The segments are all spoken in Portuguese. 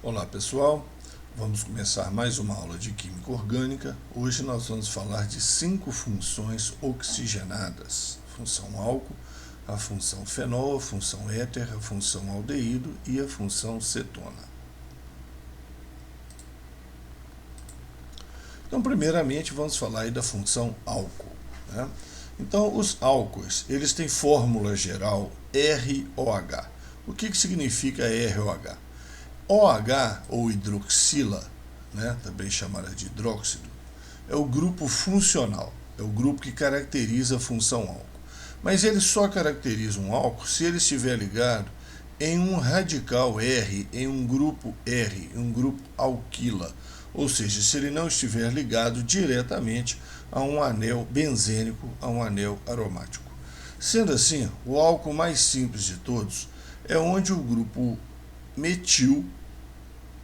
Olá pessoal, vamos começar mais uma aula de Química Orgânica. Hoje nós vamos falar de 5 funções oxigenadas: função álcool, a função fenol, a função éter, a função aldeído e a função cetona. Então, primeiramente, vamos falar aí da função álcool, né? Então, os álcoois, eles têm fórmula geral ROH. O que significa ROH? OH, ou hidroxila, né, também chamada de hidróxido, é o grupo funcional, é o grupo que caracteriza a função álcool. Mas ele só caracteriza um álcool se ele estiver ligado em um radical R, em um grupo R, em um grupo alquila, ou seja, se ele não estiver ligado diretamente a um anel benzênico, a um anel aromático. Sendo assim, o álcool mais simples de todos é onde o grupo metil,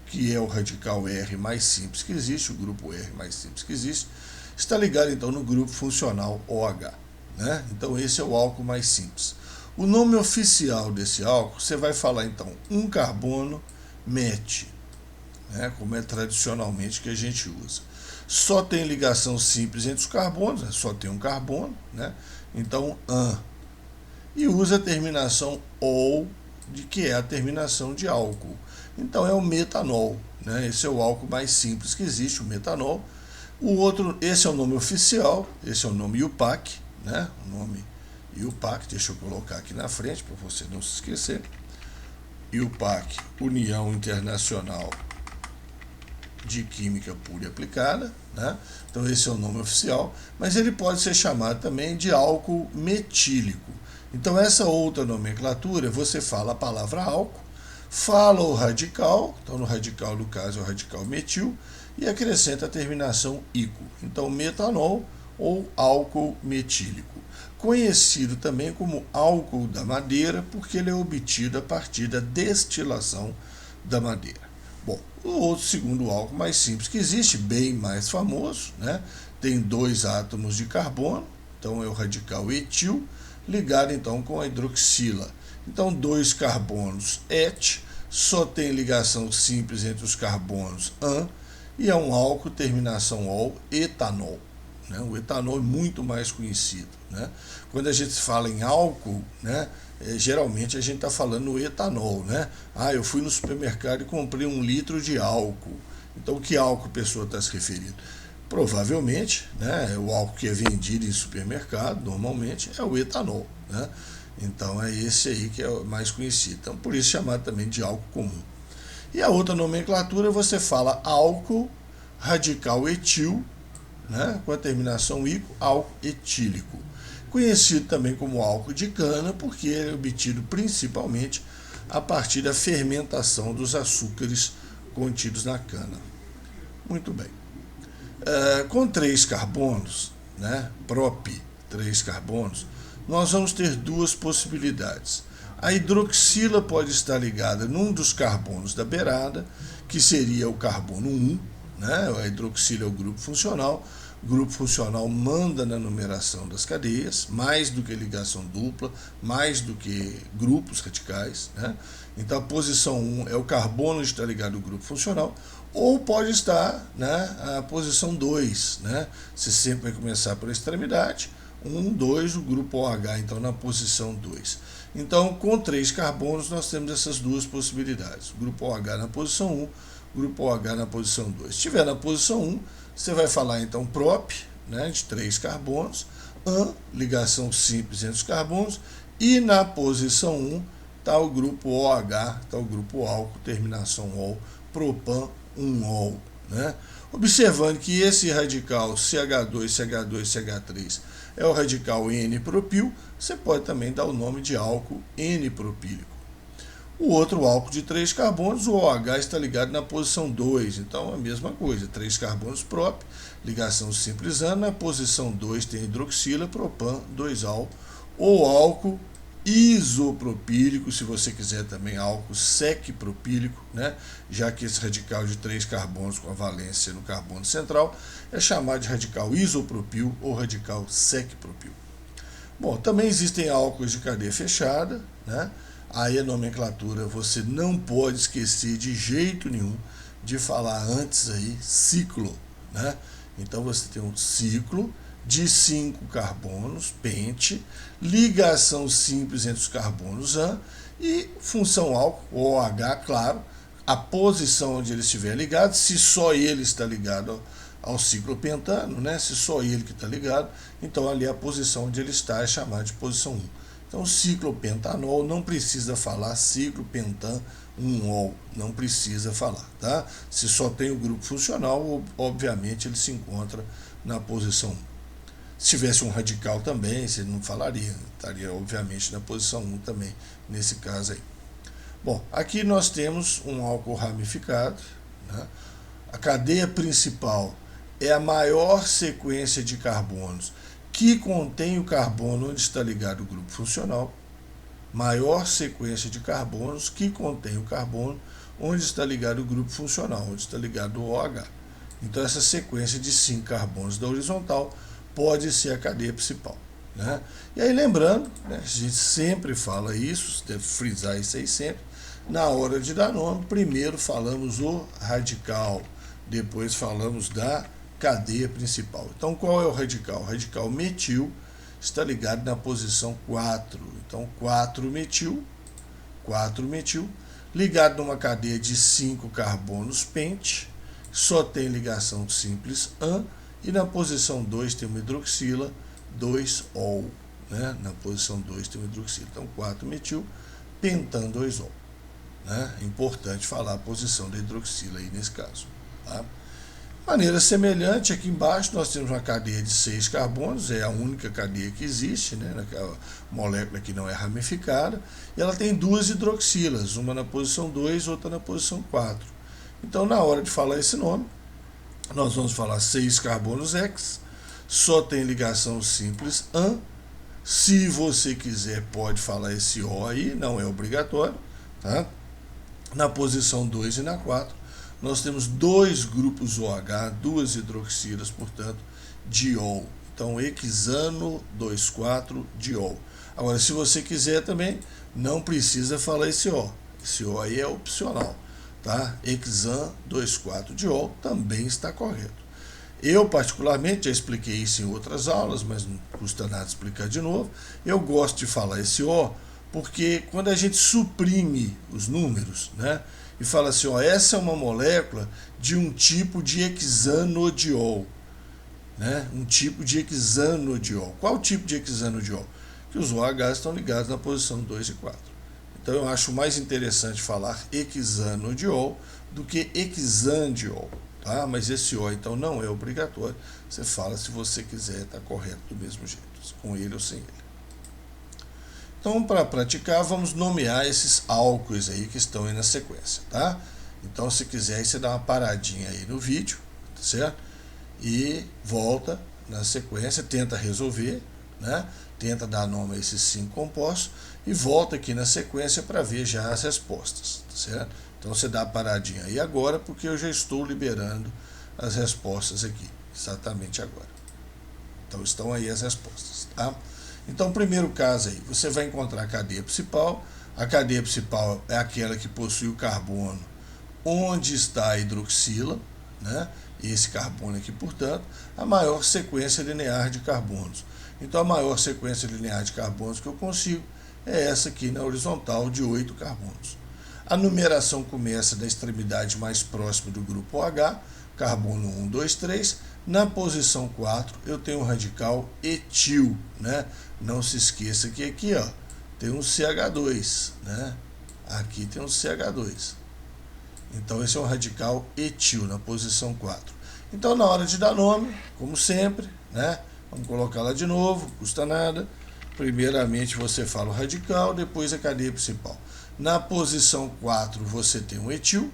que é o radical R mais simples que existe, o grupo R mais simples que existe, está ligado então no grupo funcional OH, né? Então esse é o álcool mais simples. O nome oficial desse álcool, você vai falar então um carbono met, né? Como é tradicionalmente que a gente usa. Só tem ligação simples entre os carbonos, né? Só tem um carbono, né? Então an. E usa a terminação ol, de que é a terminação de álcool. Então é o metanol, né? Esse é o álcool mais simples que existe, o metanol. O outro, esse é o nome oficial, esse é o nome IUPAC, né? O nome IUPAC, deixa eu colocar aqui na frente para você não se esquecer. IUPAC, União Internacional de Química Pura e Aplicada, né? Então esse é o nome oficial, mas ele pode ser chamado também de álcool metílico. Então essa outra nomenclatura, você fala a palavra álcool, fala o radical, então no radical no caso é o radical metil, e acrescenta a terminação ico. Então metanol ou álcool metílico, conhecido também como álcool da madeira, porque ele é obtido a partir da destilação da madeira. Bom, o outro segundo álcool mais simples que existe, bem mais famoso, né? Tem 2 átomos de carbono, então é o radical etil, ligado então com a hidroxila. Então 2 carbonos et, só tem ligação simples entre os carbonos an, e é um álcool terminação ol, etanol. Né? O etanol é muito mais conhecido. Né? Quando a gente fala em álcool, né, geralmente a gente está falando no etanol. Né? Eu fui no supermercado e comprei 1 litro de álcool. Então, que álcool a pessoa está se referindo? Provavelmente, né, o álcool que é vendido em supermercado, normalmente, é o etanol. Né? Então, é esse aí que é o mais conhecido. Então, por isso chamado também de álcool comum. E a outra nomenclatura, você fala álcool radical etil, né, com a terminação ico, álcool etílico. Conhecido também como álcool de cana, porque ele é obtido principalmente a partir da fermentação dos açúcares contidos na cana. Muito bem. Com 3 carbonos, né, prop 3 carbonos, nós vamos ter 2 possibilidades. A hidroxila pode estar ligada num dos carbonos da beirada, que seria o carbono 1, né? A hidroxila é o grupo funcional. O grupo funcional manda na numeração das cadeias, mais do que ligação dupla, mais do que grupos radicais. Né? Então a posição 1 é o carbono que está ligado ao grupo funcional, ou pode estar, né, a posição 2. Né? Você sempre vai começar pela extremidade. 1, 2, o grupo OH, então na posição 2. Então, com 3 carbonos, nós temos essas 2 possibilidades. O grupo OH na posição 1, grupo OH na posição 2. Se estiver na posição 1, você vai falar então prop, né, de 3 carbonos, an, ligação simples entre os carbonos, e na posição 1 está o grupo OH, está o grupo álcool, terminação ol, propan, 1-ol. Né? Observando que esse radical CH2, CH2, CH3 é o radical N-propil, você pode também dar o nome de álcool N-propílico. O outro álcool de 3 carbonos, o OH está ligado na posição 2, então a mesma coisa, 3 carbonos prop, ligação simples an, na posição 2 tem hidroxila, propan, 2-al, ou álcool isopropílico, se você quiser também álcool sec-propílico, né? Já que esse radical de 3 carbonos com a valência no carbono central é chamado de radical isopropil ou radical sec-propil. Bom, também existem álcools de cadeia fechada, né? aí a nomenclatura você não pode esquecer de jeito nenhum de falar antes aí ciclo, né? Então você tem um ciclo de 5 carbonos, pente, ligação simples entre os carbonos AN e função álcool, OH, claro, a posição onde ele estiver ligado, se só ele está ligado ao ciclo pentano, né? Se só ele que está ligado, então ali a posição onde ele está é chamada de posição 1. Então ciclopentanol não precisa falar ciclopentan 1-ol, não precisa falar, tá? Se só tem o grupo funcional, obviamente ele se encontra na posição 1. Se tivesse um radical também, você não falaria, estaria obviamente na posição 1 também, nesse caso aí. Bom, aqui nós temos um álcool ramificado, né? A cadeia principal é a maior sequência de carbonos que contém o carbono onde está ligado o grupo funcional. Maior sequência de carbonos que contém o carbono onde está ligado o grupo funcional, onde está ligado o OH. Então essa sequência de 5 carbonos da horizontal pode ser a cadeia principal, né? E aí lembrando, né, a gente sempre fala isso, deve frisar isso aí sempre, na hora de dar nome, primeiro falamos o radical, depois falamos da cadeia principal. Então qual é o radical? O radical metil está ligado na posição 4. Então 4-metil, ligado numa cadeia de 5 carbonos pente, só tem ligação simples AN, e na posição 2 tem uma hidroxila, 2-ol, né? Na posição 2 tem uma hidroxila. Então 4-metil, pentan 2-ol. Né? É importante falar a posição da hidroxila aí nesse caso. Tá? Maneira semelhante, aqui embaixo nós temos uma cadeia de 6 carbonos, é a única cadeia que existe, né? A molécula que não é ramificada, e ela tem 2 hidroxilas, uma na posição 2, outra na posição 4. Então, na hora de falar esse nome, nós vamos falar 6 carbonos X, só tem ligação simples AN. Se você quiser, pode falar esse O aí, não é obrigatório, tá? Na posição 2 e na 4, nós temos 2 grupos OH, 2 hidroxilas, portanto, diol. Então, hexano 2,4-diol. Agora, se você quiser também, não precisa falar esse O. Esse O aí é opcional, tá? Hexan 2,4-diol também está correto. Eu, particularmente, já expliquei isso em outras aulas, mas não custa nada explicar de novo. Eu gosto de falar esse O, porque quando a gente suprime os números, né, e fala assim, ó, essa é uma molécula de um tipo de hexanodiol, né, um tipo de hexanodiol. Qual tipo de hexanodiol? Que os OH estão ligados na posição 2 e 4. Então eu acho mais interessante falar hexanodiol do que hexandiol, tá? Mas esse O então não é obrigatório, você fala se você quiser, está correto do mesmo jeito, com ele ou sem ele. Então, para praticar, vamos nomear esses álcoois aí que estão aí na sequência, tá? Então, se quiser, aí você dá uma paradinha aí no vídeo, tá certo? E volta na sequência, tenta resolver, né? Tenta dar nome a esses 5 compostos e volta aqui na sequência para ver já as respostas, tá certo? Então, você dá a paradinha aí agora, porque eu já estou liberando as respostas aqui, exatamente agora. Então, estão aí as respostas, tá? Então, primeiro caso aí, você vai encontrar a cadeia principal. A cadeia principal é aquela que possui o carbono onde está a hidroxila, né? Esse carbono aqui, portanto, a maior sequência linear de carbonos. Então, a maior sequência linear de carbonos que eu consigo é essa aqui na horizontal de 8 carbonos. A numeração começa da extremidade mais próxima do grupo OH, carbono 1, 2, 3. Na posição 4, eu tenho um radical etil, né? Não se esqueça que aqui, ó, tem um CH2, né? Aqui tem um CH2. Então, esse é um radical etil na posição 4. Então, na hora de dar nome, como sempre, né? Vamos colocar lá de novo, custa nada. Primeiramente, você fala o radical, depois a cadeia principal. Na posição 4, você tem um etil,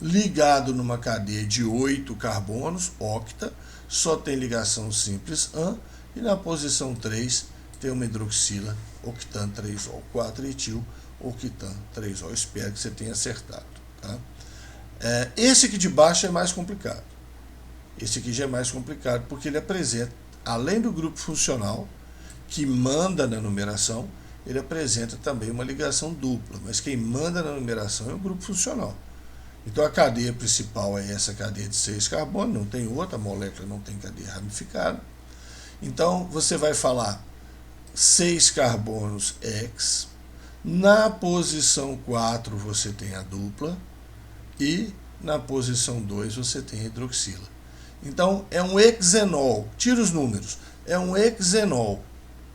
ligado numa cadeia de 8 carbonos, octa, só tem ligação simples AN, e na posição 3 tem uma hidroxila, octan 3-ol, 4-etil, octan 3-ol. Espero que você tenha acertado. Tá? Esse aqui de baixo é mais complicado. Esse aqui já é mais complicado, porque ele apresenta, além do grupo funcional, que manda na numeração, ele apresenta também uma ligação dupla, mas quem manda na numeração é o grupo funcional. Então a cadeia principal é essa cadeia de 6 carbonos, não tem outra, a molécula não tem cadeia ramificada. Então você vai falar 6 carbonos X, na posição 4 você tem a dupla e na posição 2 você tem a hidroxila. Então é um hexenol, tira os números, é um hexenol.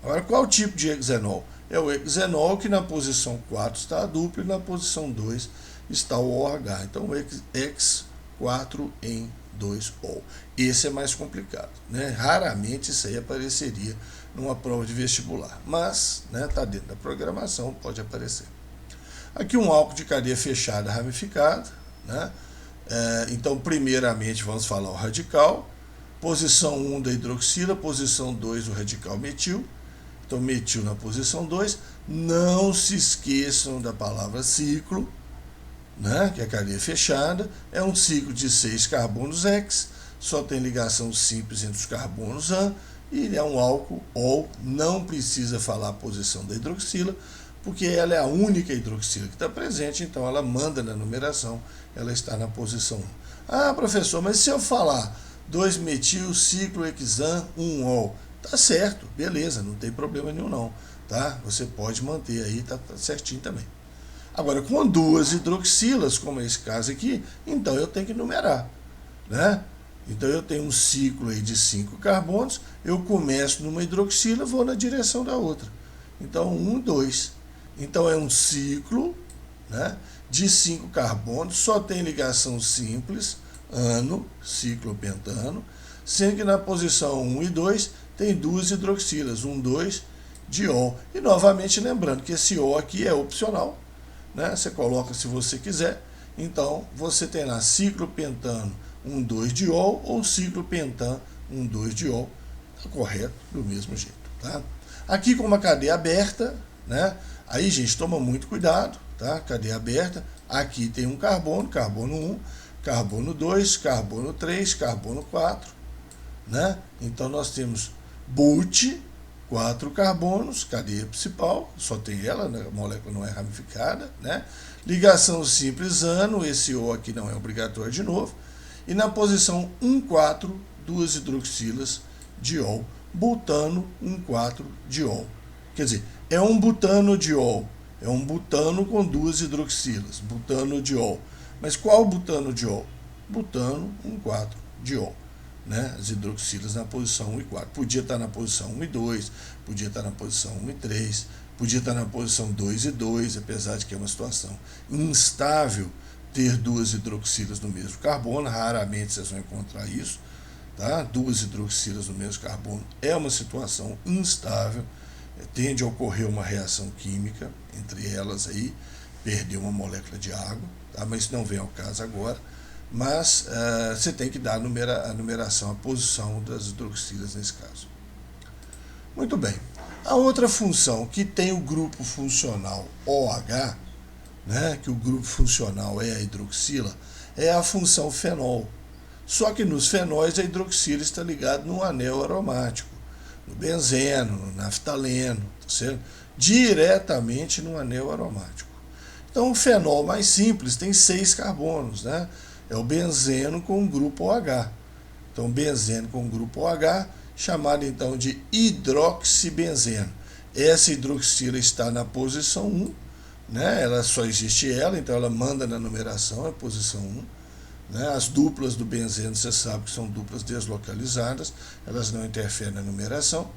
Agora qual tipo de hexenol? É o hexenol que na posição 4 está a dupla e na posição 2 está o OH. Então X 4 em 2O. Esse é mais complicado, né? Raramente isso aí apareceria numa prova de vestibular, mas está dentro da programação, pode aparecer. Aqui um álcool de cadeia fechada ramificada, né? Então primeiramente vamos falar o radical, posição 1 da hidroxila, posição 2 do radical metil. Então metil na posição 2, não se esqueçam da palavra ciclo, né, que é a cadeia fechada, é um ciclo de 6 carbonos X, só tem ligação simples entre os carbonos AN, e ele é um álcool OL, não precisa falar a posição da hidroxila, porque ela é a única hidroxila que está presente, então ela manda na numeração, ela está na posição 1. Ah, professor, mas se eu falar 2-metil, ciclo hexan, 1-ol, tá certo, beleza, não tem problema nenhum não, tá? Você pode manter aí, tá certinho também. Agora, com 2 hidroxilas, como é esse caso aqui, então eu tenho que numerar, né? Então eu tenho um ciclo aí de 5 carbonos, eu começo numa hidroxila, vou na direção da outra. Então 1, 2. Então é um ciclo, né, de 5 carbonos, só tem ligação simples, ano, ciclopentano, sendo que na posição 1 e 2 tem 2 hidroxilas, 1, 2, diol. E novamente lembrando que esse O aqui é opcional, né? Você coloca se você quiser. Então você tem lá ciclopentano 1, 2 diol ou ciclopentan 1, 2 diol. Está correto do mesmo jeito, tá? Aqui com uma cadeia aberta, né? Aí, gente, toma muito cuidado, tá? Cadeia aberta. Aqui tem um carbono, carbono 1, carbono 2, carbono 3, carbono 4, né? Então nós temos but, 4 carbonos, cadeia principal, só tem ela, né? A molécula não é ramificada, né? Ligação simples ano, esse O aqui não é obrigatório de novo. E na posição 1, 4, 2 hidroxilas diol, butano 1, 4 diol. Quer dizer, é um butano diol, é um butano com 2 hidroxilas, butano diol. Mas qual butano diol? Butano 1, 4 diol. Né, as hidroxilas na posição 1 e 4. Podia estar na posição 1 e 2, podia estar na posição 1 e 3, podia estar na posição 2 e 2, apesar de que é uma situação instável ter 2 hidroxilas no mesmo carbono, raramente vocês vão encontrar isso, tá? 2 hidroxilas no mesmo carbono é uma situação instável, tende a ocorrer uma reação química entre elas aí, perder uma molécula de água, tá? Mas isso não vem ao caso agora. Mas você tem que dar a numeração, a posição das hidroxilas nesse caso. Muito bem. A outra função que tem o grupo funcional OH, né, que o grupo funcional é a hidroxila, é a função fenol. Só que nos fenóis a hidroxila está ligada no anel aromático, no benzeno, no naftaleno, tá certo? Diretamente no anel aromático. Então o fenol mais simples tem 6 carbonos, né? É o benzeno com o grupo OH. Então, benzeno com o grupo OH, chamado então de hidroxibenzeno. Essa hidroxila está na posição 1, né? Ela só existe ela, então ela manda na numeração, é a posição 1. Né? As duplas do benzeno, você sabe que são duplas deslocalizadas, elas não interferem na numeração.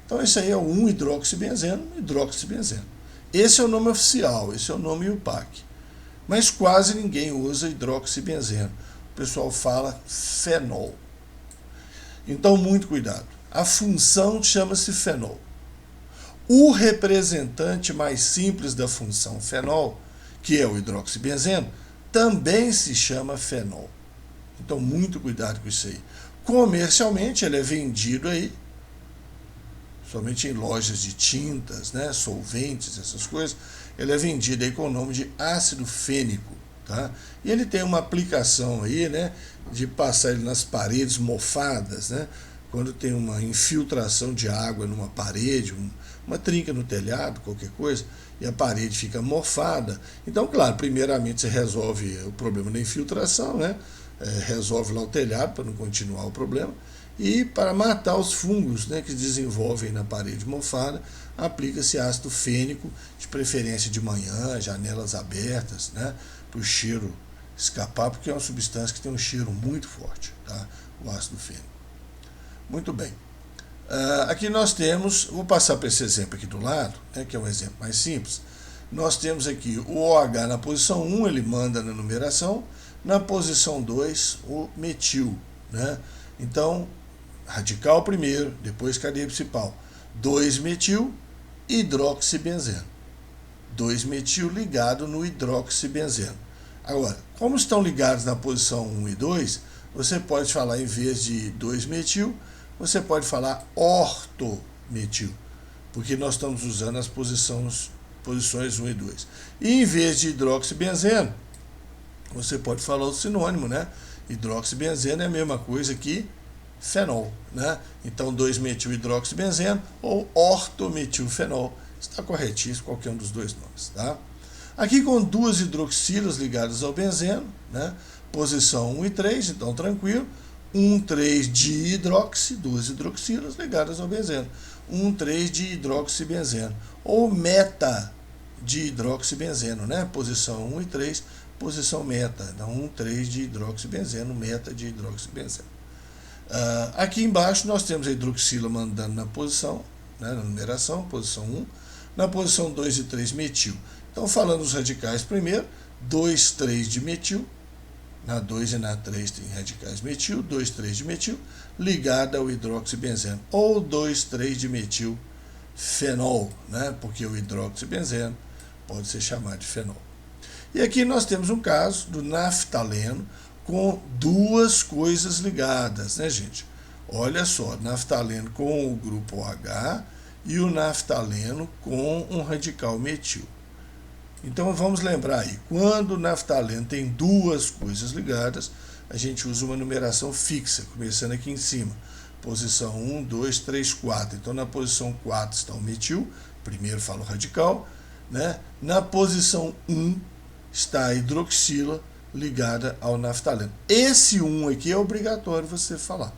Então, esse aí é o 1-hidroxibenzeno, hidroxibenzeno. Esse é o nome oficial, esse é o nome IUPAC. Mas quase ninguém usa hidroxibenzeno. O pessoal fala fenol. Então, muito cuidado. A função chama-se fenol. O representante mais simples da função fenol, que é o hidroxibenzeno, também se chama fenol. Então, muito cuidado com isso aí. Comercialmente, ele é vendido aí, somente em lojas de tintas, né, solventes, essas coisas. Ele é vendido aí com o nome de ácido fênico, tá? E ele tem uma aplicação aí, né, de passar ele nas paredes mofadas, né, quando tem uma infiltração de água numa parede, uma trinca no telhado, qualquer coisa, e a parede fica mofada. Então, claro, primeiramente você resolve o problema da infiltração, né? Resolve lá o telhado para não continuar o problema. E para matar os fungos, né, que desenvolvem na parede mofada, aplica-se ácido fênico, de preferência de manhã, janelas abertas, né, para o cheiro escapar, porque é uma substância que tem um cheiro muito forte, tá? O ácido fênico. Muito bem. Aqui nós temos, vou passar para esse exemplo aqui do lado, né, que é um exemplo mais simples. Nós temos aqui o OH na posição 1, ele manda na numeração, na posição 2 o metil, né? Então, radical primeiro, depois cadeia principal, 2-metil, hidroxibenzeno. 2-metil ligado no hidroxibenzeno. Agora, como estão ligados na posição 1 e 2, você pode falar, em vez de 2-metil, você pode falar ortometil, porque nós estamos usando as posições 1 e 2. E em vez de hidroxibenzeno, você pode falar o sinônimo, né? Hidroxibenzeno é a mesma coisa que fenol, né? Então 2-metil hidroxibenzeno ou ortometilfenol. Está corretíssimo qualquer um dos dois nomes, tá? Aqui com duas hidroxilas ligadas ao benzeno, né? Posição 1 e 3, então tranquilo. 1,3 de hidroxi, duas hidroxilas ligadas ao benzeno. 1,3 de hidroxibenzeno ou meta de hidroxibenzeno, né? Posição 1 e 3, posição meta. Então 1,3 de hidroxibenzeno, meta de hidroxibenzeno. Aqui embaixo nós temos a hidroxila mandando na posição, né, na numeração, posição 1, na posição 2 e 3 metil. Então, falando os radicais primeiro, 2,3 de metil, na 2 e na 3 tem radicais metil, 2,3 de metil, ligada ao hidroxibenzeno, ou 2,3 de metil fenol, né, porque o hidroxibenzeno pode ser chamado de fenol. E aqui nós temos um caso do naftaleno, com duas coisas ligadas, né, gente? Olha só, naftaleno com o grupo OH e o naftaleno com um radical metil. Então vamos lembrar aí, quando o naftaleno tem duas coisas ligadas, a gente usa uma numeração fixa, começando aqui em cima. Posição 1, 2, 3, 4. Então na posição 4 está o metil, primeiro fala o radical, né? Na posição 1 está a hidroxila, ligada ao naftaleno. Esse 1 aqui é obrigatório você falar,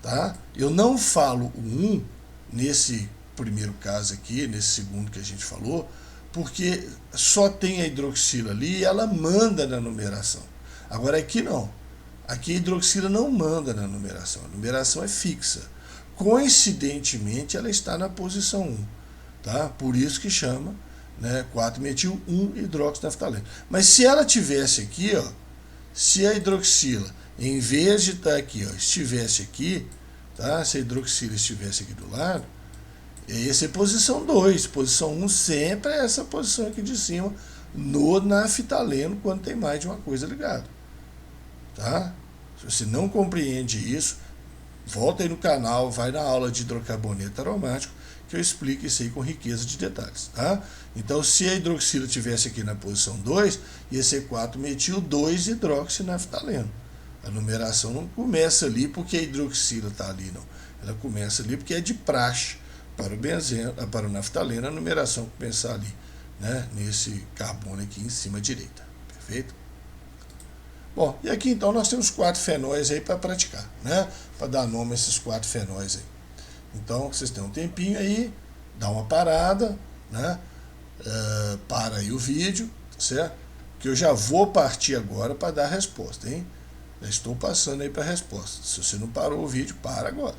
tá? Eu não falo o 1 nesse primeiro caso aqui, nesse segundo que a gente falou, porque só tem a hidroxila ali e ela manda na numeração. Agora aqui não. Aqui a hidroxila não manda na numeração. A numeração é fixa. Coincidentemente ela está na posição 1, tá? Por isso que chama, né, 4-metil 1-hidroxinaftaleno. Mas se ela tivesse aqui, ó, se a hidroxila, em vez de estar aqui, ó, estivesse aqui, tá? Se a hidroxila estivesse aqui do lado, ia ser posição 2. Posição 1 sempre é essa posição aqui de cima, no naftaleno, quando tem mais de uma coisa ligada. Tá? Se você não compreende isso, volta aí no canal, vai na aula de hidrocarboneto aromático, que eu explico isso aí com riqueza de detalhes, tá? Então, se a hidroxila tivesse aqui na posição 2, ia ser 4-metil 2-hidroxinaftaleno. A numeração não começa ali porque a hidroxila está ali, não. Ela começa ali porque é de praxe para o benzeno, para o naftaleno, a numeração começar ali, né, nesse carbono aqui em cima à direita. Perfeito? Bom, e aqui então nós temos 4 fenóis aí para praticar, né? Para dar nome a esses 4 fenóis aí. Então, vocês têm um tempinho aí, dá uma parada, né? Para aí o vídeo, certo? Que eu já vou partir agora para dar a resposta, hein? Já estou passando aí para a resposta. Se você não parou o vídeo, para agora.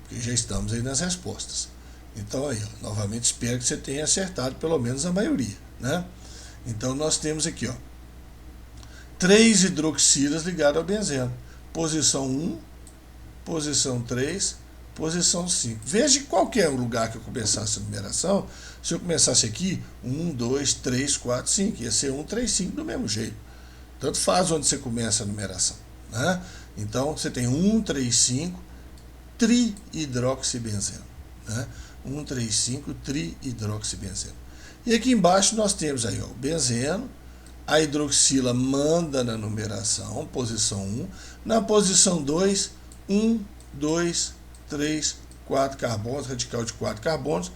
Porque já estamos aí nas respostas. Então aí, ó, novamente espero que você tenha acertado pelo menos a maioria, né? Então nós temos aqui, ó, 3 hidroxilas ligadas ao benzeno. Posição 1, posição 3, posição 5. Veja qualquer lugar que eu começasse a numeração, se eu começasse aqui, 1, 2, 3, 4, 5, ia ser 1, 3, 5 do mesmo jeito. Tanto faz onde você começa a numeração, né? Então, você tem 1, 3, 5, trihidroxibenzeno, né? 1, 3, 5, trihidroxibenzeno. E aqui embaixo nós temos aí, ó, o benzeno, a hidroxila manda na numeração, posição 1, na posição 2, 1, 2, 3, 4 carbonos, radical de 4 carbonos,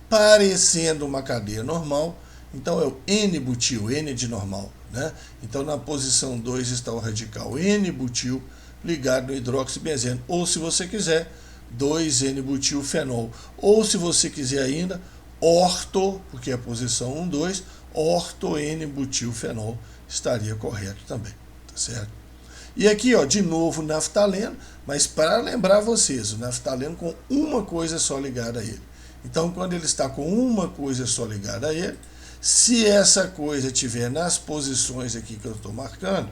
parecendo uma cadeia normal. Então é o N-butil, N de normal, né? Então na posição 2 está o radical N-butil ligado no hidroxibenzeno. Ou se você quiser, 2N-butilfenol. Ou se você quiser ainda, orto, porque é a posição 1, 2, orto-N-butilfenol estaria correto também, tá certo? E aqui, ó, de novo naftaleno, mas para lembrar vocês, o naftaleno com uma coisa só ligada a ele. Então, quando ele está com uma coisa só ligada a ele, se essa coisa estiver nas posições aqui que eu estou marcando,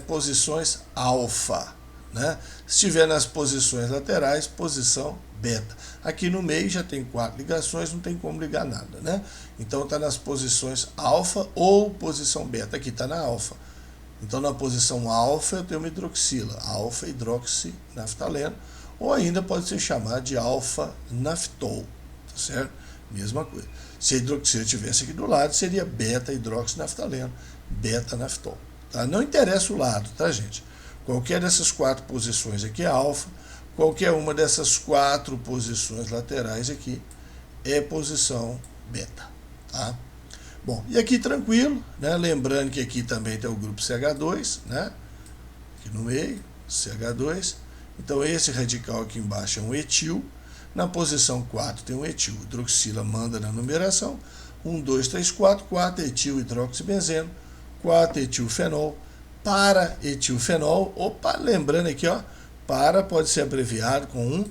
posições alfa, né? Se estiver nas posições laterais, posição beta. Aqui no meio já tem 4 ligações, não tem como ligar nada, né? Então está nas posições alfa ou posição beta. Aqui está na alfa. Então na posição alfa eu tenho uma hidroxila, alfa-hidroxinaftaleno, ou ainda pode ser chamado de alfa-naftol, tá certo? Mesma coisa. Se a hidroxila estivesse aqui do lado, seria beta-hidroxinaftaleno, beta-naftol. Tá? Não interessa o lado, tá, gente? Qualquer dessas 4 posições aqui é alfa, qualquer uma dessas 4 posições laterais aqui é posição beta, tá? Bom, e aqui tranquilo, né? Lembrando que aqui também tem o grupo CH2, né? Aqui no meio, CH2. Então esse radical aqui embaixo é um etil. Na posição 4 tem um etil. Hidroxila manda na numeração. 1, 2, 3, 4. 4 etil hidroxibenzeno. 4 etilfenol. Para etilfenol. Opa, lembrando aqui, ó. Para pode ser abreviado com um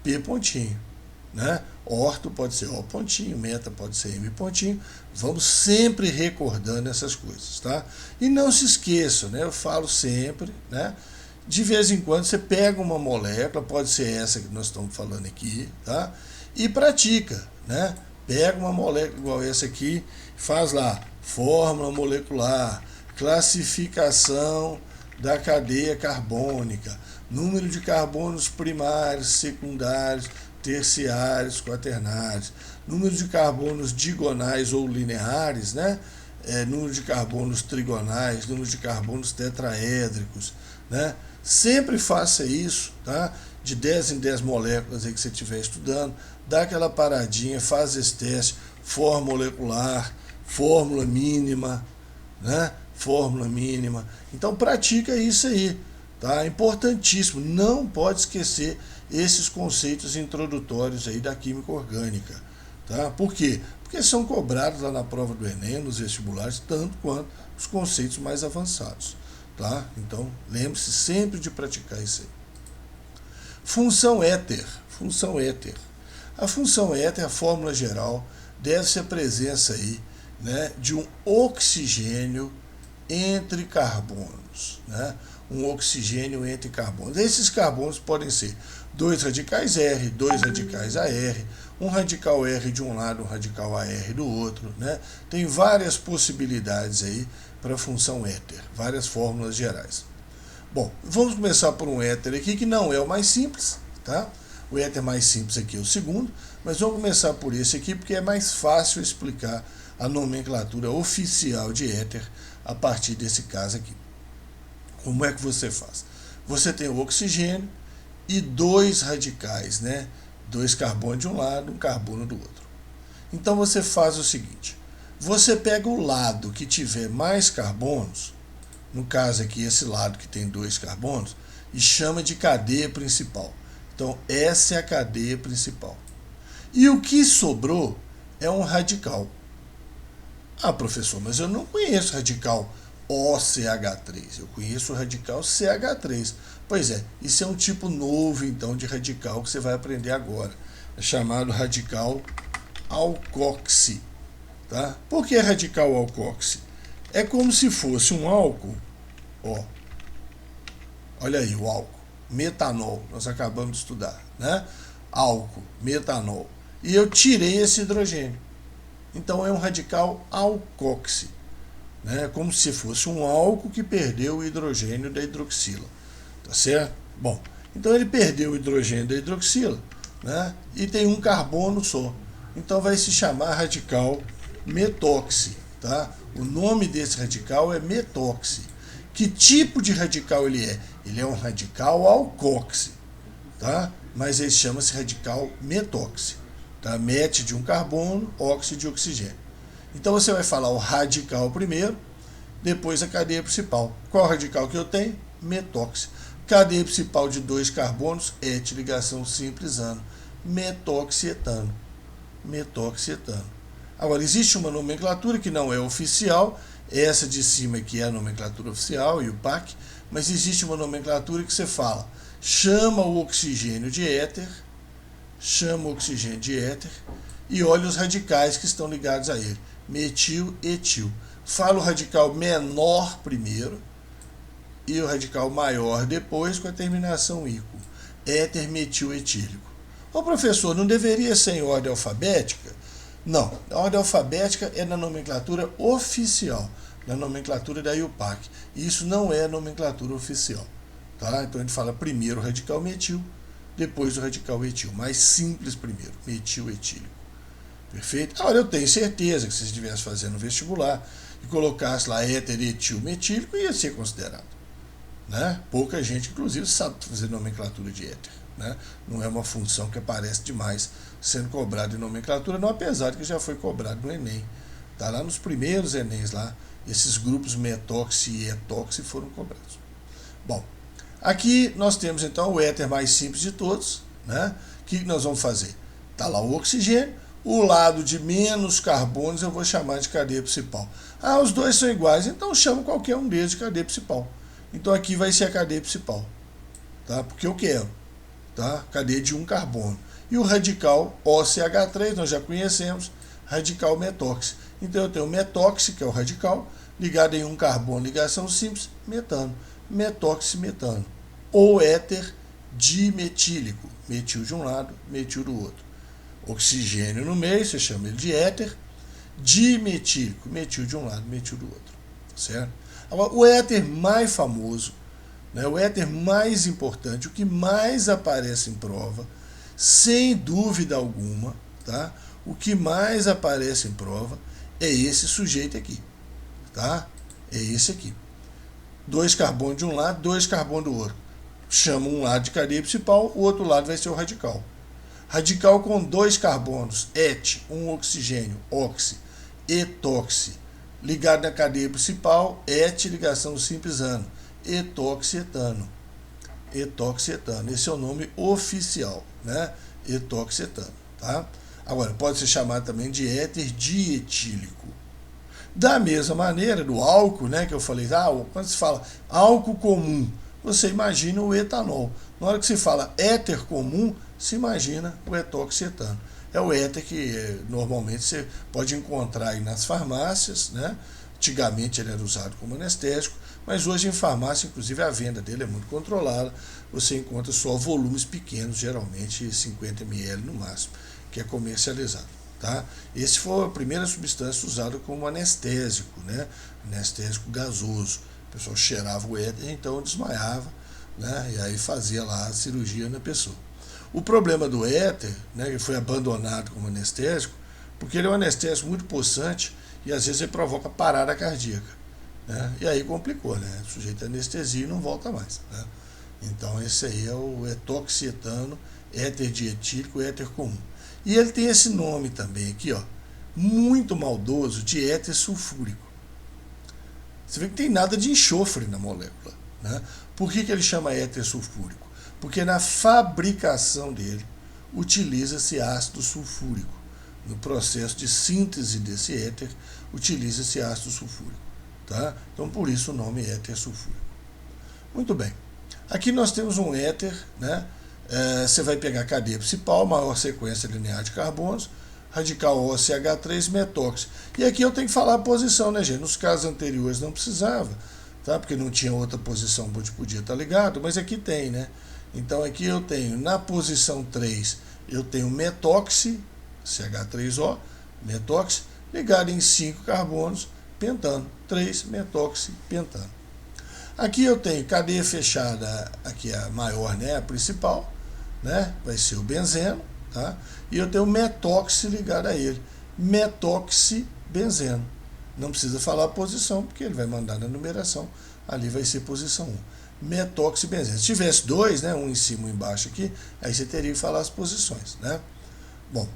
P pontinho, né? Orto pode ser O pontinho, meta pode ser M pontinho. Vamos sempre recordando essas coisas, tá? E não se esqueçam, né? Eu falo sempre, né? De vez em quando você pega uma molécula, pode ser essa que nós estamos falando aqui, tá? E pratica, né? Pega uma molécula igual essa aqui, faz lá, fórmula molecular, classificação da cadeia carbônica, número de carbonos primários, secundários, terciários, quaternários, número de carbonos digonais ou lineares, né? Número de carbonos trigonais, número de carbonos tetraédricos, né? Sempre faça isso, tá? De 10 em 10 moléculas aí que você estiver estudando, dá aquela paradinha, faz esse teste, fórmula molecular, fórmula mínima, né? Fórmula mínima. Então pratica isso aí, tá? Importantíssimo, não pode esquecer esses conceitos introdutórios aí da química orgânica, tá? Por quê? Porque são cobrados lá na prova do Enem, nos vestibulares, tanto quanto os conceitos mais avançados, tá? Então, lembre-se sempre de praticar isso aí. Função éter. Função éter. A função éter, a fórmula geral, deve ser a presença aí, né, de um oxigênio entre carbonos, né? Um oxigênio entre carbonos. Esses carbonos podem ser 2 radicais R, 2 radicais AR, um radical R de um lado, um radical AR do outro, né? Tem várias possibilidades aí para a função éter, várias fórmulas gerais. Bom, vamos começar por um éter aqui que não é o mais simples, tá? O éter mais simples aqui é o segundo, mas vamos começar por esse aqui porque é mais fácil explicar a nomenclatura oficial de éter a partir desse caso aqui. Como é que você faz? Você tem o oxigênio e 2 radicais, né? 2 carbonos de um lado, um carbono do outro. Então você faz o seguinte, você pega o lado que tiver mais carbonos, no caso aqui esse lado que tem 2 carbonos, e chama de cadeia principal. Então essa é a cadeia principal. E o que sobrou é um radical. Ah, professor, mas eu não conheço radical OCH3, eu conheço o radical CH3. Pois é, isso é um tipo novo então de radical que você vai aprender agora. É chamado radical alcoxi. Tá? Por que radical alcoxi? É como se fosse um álcool, ó. Olha aí o álcool, metanol, nós acabamos de estudar, né? Álcool, metanol. E eu tirei esse hidrogênio. Então é um radical alcoxi, né? Como se fosse um álcool que perdeu o hidrogênio da hidroxila, tá certo? Bom, então ele perdeu o hidrogênio da hidroxila, né? E tem um carbono só. Então vai se chamar radical metóxi, tá? O nome desse radical é metóxi. Que tipo de radical ele é? Ele é um radical alcóxi, tá? Mas ele chama-se radical metóxi, tá? Met de um carbono, óxido de oxigênio. Então você vai falar o radical primeiro, depois a cadeia principal. Qual radical que eu tenho? Metóxi. Cadeia principal de 2 carbonos, et, ligação simples, ano. Metoxietano. Metoxietano. Agora, existe uma nomenclatura que não é oficial, essa de cima aqui é a nomenclatura oficial, e o PAC, mas existe uma nomenclatura que você fala, chama o oxigênio de éter, e olha os radicais que estão ligados a ele, metil, etil. Fala o radical menor primeiro e o radical maior depois, com a terminação ico, éter, metil, etílico. Ô professor, não deveria ser em ordem alfabética? Não, a ordem alfabética é na nomenclatura oficial, na nomenclatura da IUPAC. Isso não é nomenclatura oficial. Tá? Então a gente fala primeiro o radical metil, depois o radical etil. Mais simples primeiro, metil etílico. Perfeito? Agora eu tenho certeza que se você estivesse fazendo um vestibular e colocasse lá éter, etil, metílico, ia ser considerado. Né? Pouca gente, inclusive, sabe fazer nomenclatura de éter. Né? Não é uma função que aparece demais sendo cobrado em nomenclatura, não, apesar de que já foi cobrado no Enem. Tá lá nos primeiros Enems lá, esses grupos metóxi e etóxi foram cobrados. Bom, aqui nós temos então o éter mais simples de todos. Né? O que nós vamos fazer? Está lá o oxigênio, o lado de menos carbonos eu vou chamar de cadeia principal. Ah, os dois são iguais, então eu chamo qualquer um deles de cadeia principal. Então aqui vai ser a cadeia principal, tá? Porque eu quero, tá? Cadeia de um carbono. E o radical OCH3 nós já conhecemos, radical metóxi. Então eu tenho o metóxi, que é o radical, ligado em um carbono, ligação simples, metano. Metóxi-metano. Ou éter dimetílico, metil de um lado, metil do outro. Oxigênio no meio, você chama ele de éter. Dimetílico, metil de um lado, metil do outro. Certo? Agora, o éter mais famoso, né, o éter mais importante, o que mais aparece em prova, sem dúvida alguma, tá? O que mais aparece em prova é esse sujeito aqui. Tá? É esse aqui. 2 carbonos de um lado, 2 carbonos do outro. Chama um lado de cadeia principal, o outro lado vai ser o radical. Radical com 2 carbonos, et, um oxigênio, oxi, etoxi, ligado na cadeia principal, et, ligação simples, ano, etoxietano. Etoxietano, esse é o nome oficial, né? Etoxietano, tá? Agora, pode ser chamado também de éter dietílico. Da mesma maneira, do álcool, né, que eu falei, quando se fala álcool comum, você imagina o etanol. Na hora que se fala éter comum, se imagina o etoxietano. É o éter que normalmente você pode encontrar aí nas farmácias, né? Antigamente ele era usado como anestésico, mas hoje em farmácia, inclusive, a venda dele é muito controlada. Você encontra só volumes pequenos, geralmente 50 ml no máximo, que é comercializado. Tá? Esse foi a primeira substância usada como anestésico, né? Anestésico gasoso. O pessoal cheirava o éter, então desmaiava, né? E aí fazia lá a cirurgia na pessoa. O problema do éter, né, que foi abandonado como anestésico, porque ele é um anestésico muito possante e às vezes ele provoca parada cardíaca. Né? E aí complicou, né? O sujeito é anestesia e não volta mais. Né? Então esse aí é o etoxietano, éter dietílico, éter comum. E ele tem esse nome também aqui, ó, muito maldoso, de éter sulfúrico. Você vê que tem nada de enxofre na molécula. Né? Por que ele chama éter sulfúrico? Porque na fabricação dele utiliza-se ácido sulfúrico. No processo de síntese desse éter, utiliza-se ácido sulfúrico. Tá? Então por isso o nome é éter sulfúrico. Muito bem. Aqui nós temos um éter, né? Você vai pegar a cadeia principal, maior sequência linear de carbonos, radical OCH3, metóxi. E aqui eu tenho que falar a posição, né, gente? Nos casos anteriores não precisava, tá? Porque não tinha outra posição onde podia estar ligado, mas aqui tem, né? Então aqui eu tenho, na posição 3, eu tenho metóxi, CH3O, metóxi, ligado em 5 carbonos, pentano, 3 metóxi, pentano. Aqui eu tenho cadeia fechada, aqui é a maior, né, a principal, né, vai ser o benzeno, tá? E eu tenho metóxi ligado a ele, metóxi benzeno, Não precisa falar a posição, porque ele vai mandar na numeração, ali vai ser posição 1. Metoxibenzeno. Se tivesse dois, né, um em cima e um embaixo aqui, aí você teria que falar as posições, né? Bom,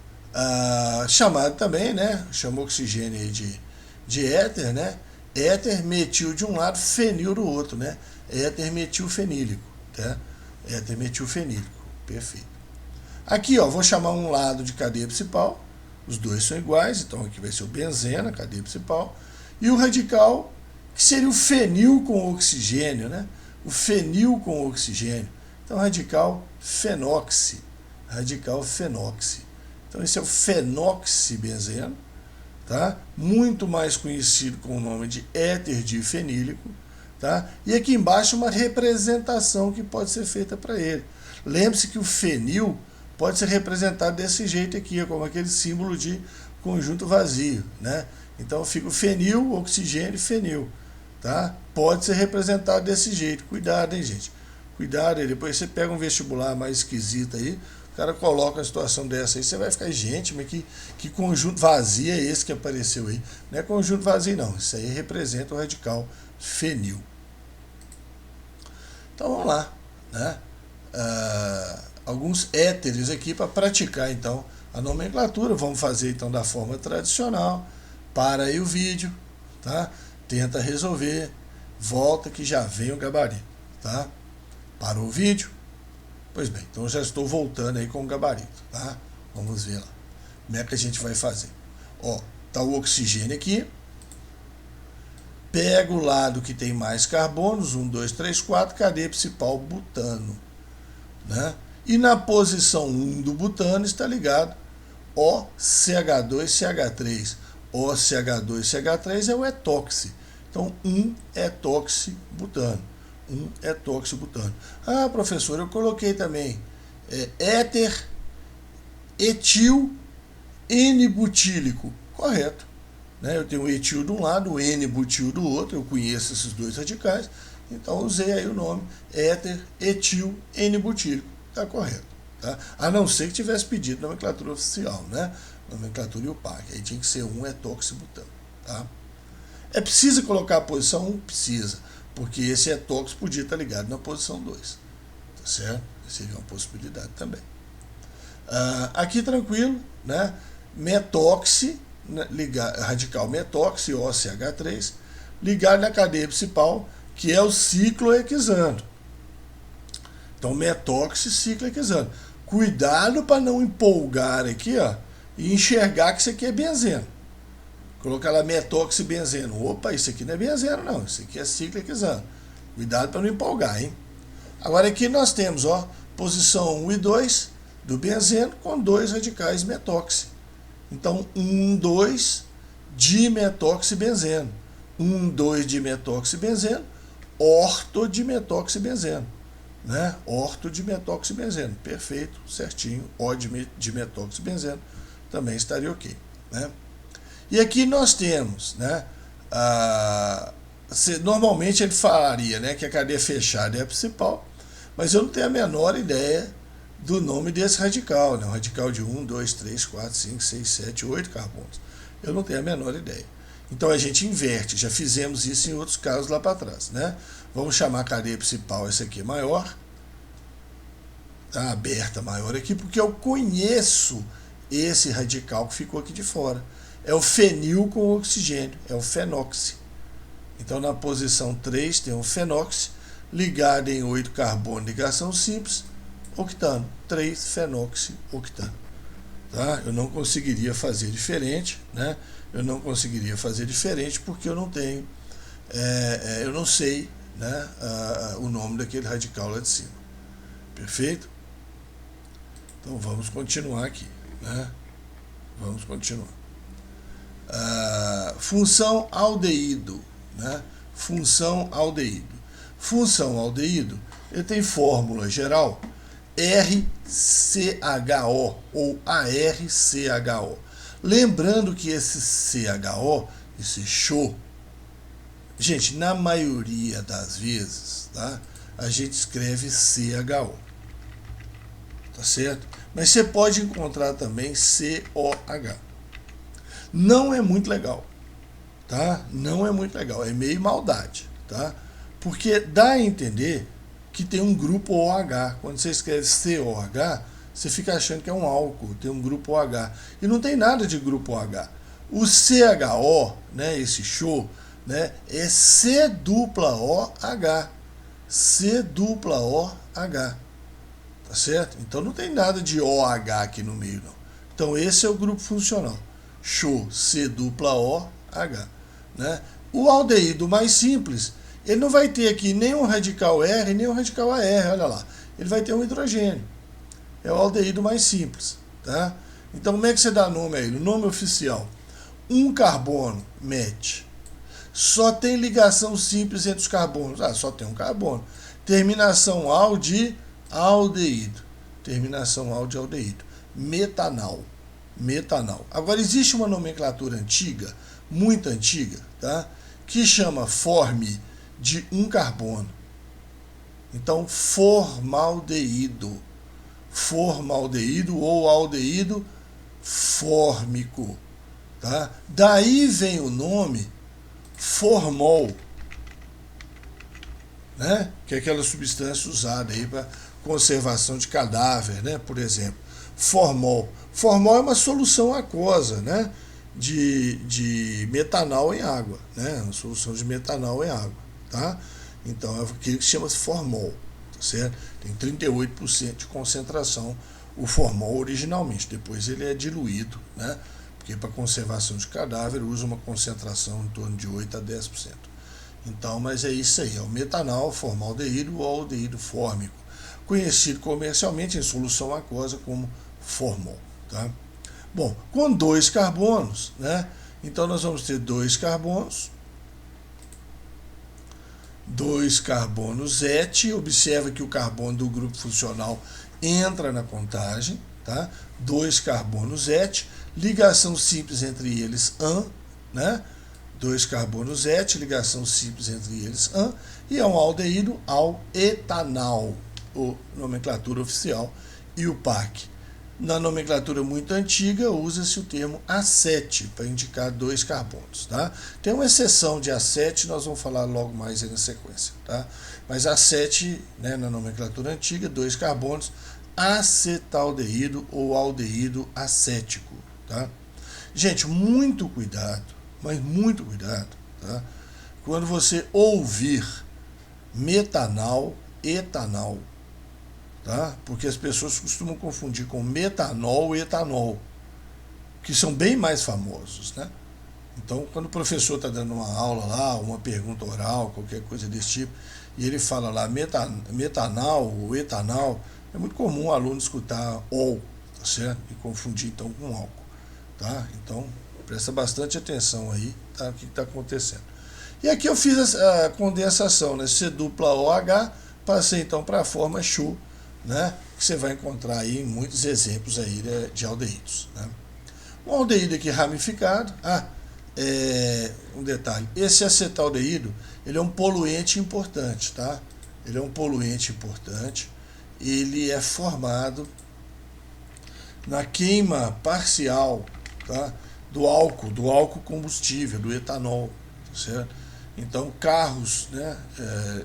chamado também, né, chamou oxigênio aí de éter, né? Éter metil de um lado, fenil do outro, né? Éter metilfenílico, tá? Éter metilfenílico, perfeito. Aqui, ó, vou chamar um lado de cadeia principal, os dois são iguais, então aqui vai ser o benzeno, a cadeia principal, e o radical, que seria o fenil com oxigênio, né? O fenil com oxigênio. Então, radical fenoxi. Radical fenoxi. Então, esse é o fenoxibenzeno, tá? Muito mais conhecido com o nome de éter difenílico, tá? E aqui embaixo uma representação que pode ser feita para ele. Lembre-se que o fenil pode ser representado desse jeito aqui, como aquele símbolo de conjunto vazio, né? Então fica o fenil, oxigênio e fenil, tá? Pode ser representado desse jeito. Cuidado, hein, gente? Cuidado aí, depois você pega um vestibular mais esquisito aí, o cara coloca uma situação dessa aí, você vai ficar, gente, mas que conjunto vazio é esse que apareceu aí? Não é conjunto vazio não, isso aí representa o radical fenil. Então vamos lá, né? Alguns éteres aqui para praticar então a nomenclatura. Vamos fazer então da forma tradicional. Para aí o vídeo, tá? Tenta resolver, volta que já vem o gabarito, tá? Parou o vídeo? Pois bem, então já estou voltando aí com o gabarito, tá? Vamos ver lá. Como é que a gente vai fazer? Ó, tá o oxigênio aqui. Pega o lado que tem mais carbonos, 1, 2, 3, 4, cadeia principal, butano, né? E na posição 1 do butano está ligado OCH2CH3. OCH2CH3 é o etóxi. Então, 1 etoxibutano. 1 etoxibutano. Ah, professor, eu coloquei também éter etil N-butílico. Correto. Né? Eu tenho o etil de um lado, o N-butil do outro. Eu conheço esses dois radicais. Então, usei aí o nome éter etil N-butílico. Está correto, tá? A não ser que tivesse pedido nomenclatura oficial, né? Nomenclatura IUPAC, aí tinha que ser 1 etoxibutano, tá? É preciso colocar a posição 1? Precisa, porque esse etóxico podia estar ligado na posição 2, tá certo? Seria uma possibilidade também. Aqui tranquilo, né? Metoxi, né? Radical metoxi, OCH3, ligado na cadeia principal, que é o ciclohexano. Então, metoxi, ciclohexano. Cuidado para não empolgar aqui, ó, e enxergar que isso aqui é benzeno. Colocar lá metoxibenzeno. Opa, isso aqui não é benzeno, não. Isso aqui é ciclohexano. Cuidado para não empolgar, hein? Agora aqui nós temos, ó, posição 1 e 2 do benzeno com 2 radicais metoxi. Então, 1, 2 dimetoxibenzeno. 1, 2 dimetoxibenzeno, ortodimetoxibenzeno. Né? Ortodimetoxibenzeno, perfeito, certinho. O-dimetoxibenzeno também estaria ok, né? E aqui nós temos, né, normalmente ele falaria, né, que a cadeia fechada é a principal, mas eu não tenho a menor ideia do nome desse radical, né? Um radical de 1, 2, 3, 4, 5, 6, 7, 8 carbonos. Eu não tenho a menor ideia. Então a gente inverte, já fizemos isso em outros casos lá para trás, né? Vamos chamar a cadeia principal, essa aqui maior, tá aberta maior aqui, porque eu conheço esse radical que ficou aqui de fora. É o fenil com oxigênio, é o fenoxi. Então na posição 3 tem um fenoxi, ligado em 8 carbono, ligação simples, octano, 3 fenoxi octano. Tá? Eu não conseguiria fazer diferente, né? Eu não conseguiria fazer diferente porque eu não tenho, eu não sei, né, o nome daquele radical lá de cima. Perfeito? Então vamos continuar aqui, né? Vamos continuar. Função aldeído, né? Função aldeído. Função aldeído, ele tem fórmula geral RCHO ou ARCHO. Lembrando que esse CHO, esse CHO, gente, na maioria das vezes, tá, a gente escreve CHO, tá certo? Mas você pode encontrar também COH. Não é muito legal, tá? Não é muito legal, é meio maldade, tá? Porque dá a entender que tem um grupo OH. Quando você escreve COH, você fica achando que é um álcool, tem um grupo OH. E não tem nada de grupo OH. O CHO, né, esse show, né, é C dupla OH. C dupla OH. Tá certo? Então não tem nada de OH aqui no meio, não. Então esse é o grupo funcional. Show, C dupla OH. Né? O aldeído mais simples, ele não vai ter aqui nem um radical R, nem um radical AR, olha lá. Ele vai ter um hidrogênio. É o aldeído mais simples. Tá? Então como é que você dá nome a ele? O nome oficial. Um carbono, MET. Só tem ligação simples entre os carbonos. Ah, só tem um carbono. Terminação al de aldeído. Terminação al de aldeído. Metanal. Metanal. Agora existe uma nomenclatura antiga, muito antiga, tá? Que chama forme de um carbono. Então, formaldeído. Formaldeído ou aldeído fórmico. Tá? Daí vem o nome formol, né? Que é aquela substância usada aí para conservação de cadáver, né? Por exemplo, formol. Formol é uma solução aquosa, né? De metanol em água, né? Uma solução de metanol em água, tá? Então é aquilo que se chama formol, tá certo? Tem 38% de concentração o formol originalmente, depois ele é diluído, né? Porque para conservação de cadáver usa uma concentração em torno de 8 a 10%. Então, mas é isso aí, é o metanol, formaldeído ou aldeído fórmico, conhecido comercialmente em solução aquosa como formol. Tá? Bom, com 2 carbonos, né? Então nós vamos ter 2 carbonos, 2 carbonos ET, observa que o carbono do grupo funcional entra na contagem, tá? 2 carbonos ET, ligação simples entre eles AN, né? 2 carbonos ET, ligação simples entre eles AN, e é um aldeído ao etanal, ou nomenclatura oficial, e o PAC. Na nomenclatura muito antiga, usa-se o termo A7 para indicar 2 carbonos. Tá? Tem uma exceção de A7, nós vamos falar logo mais aí na sequência. Tá? Mas A7, né, na nomenclatura antiga, 2 carbonos, acetaldeído ou aldeído acético. Tá? Gente, muito cuidado, mas muito cuidado, tá? Quando você ouvir metanal, etanol, tá? Porque as pessoas costumam confundir com metanol e etanol, que são bem mais famosos, né? Então, quando o professor está dando uma aula lá, uma pergunta oral, qualquer coisa desse tipo, e ele fala lá metanol ou etanol, é muito comum o aluno escutar ol, tá certo? E confundir então com álcool, tá? Então, presta bastante atenção aí, tá? O que está acontecendo. E aqui eu fiz a condensação, né? C dupla OH, passei então para a forma Shu, né? Que você vai encontrar aí em muitos exemplos aí, né, de aldeídos. Né? Um aldeído aqui ramificado. Um detalhe, esse acetaldeído, ele é um poluente importante, tá? Ele é um poluente importante, ele é formado na queima parcial, tá? do álcool combustível, do etanol, certo? Então carros, né,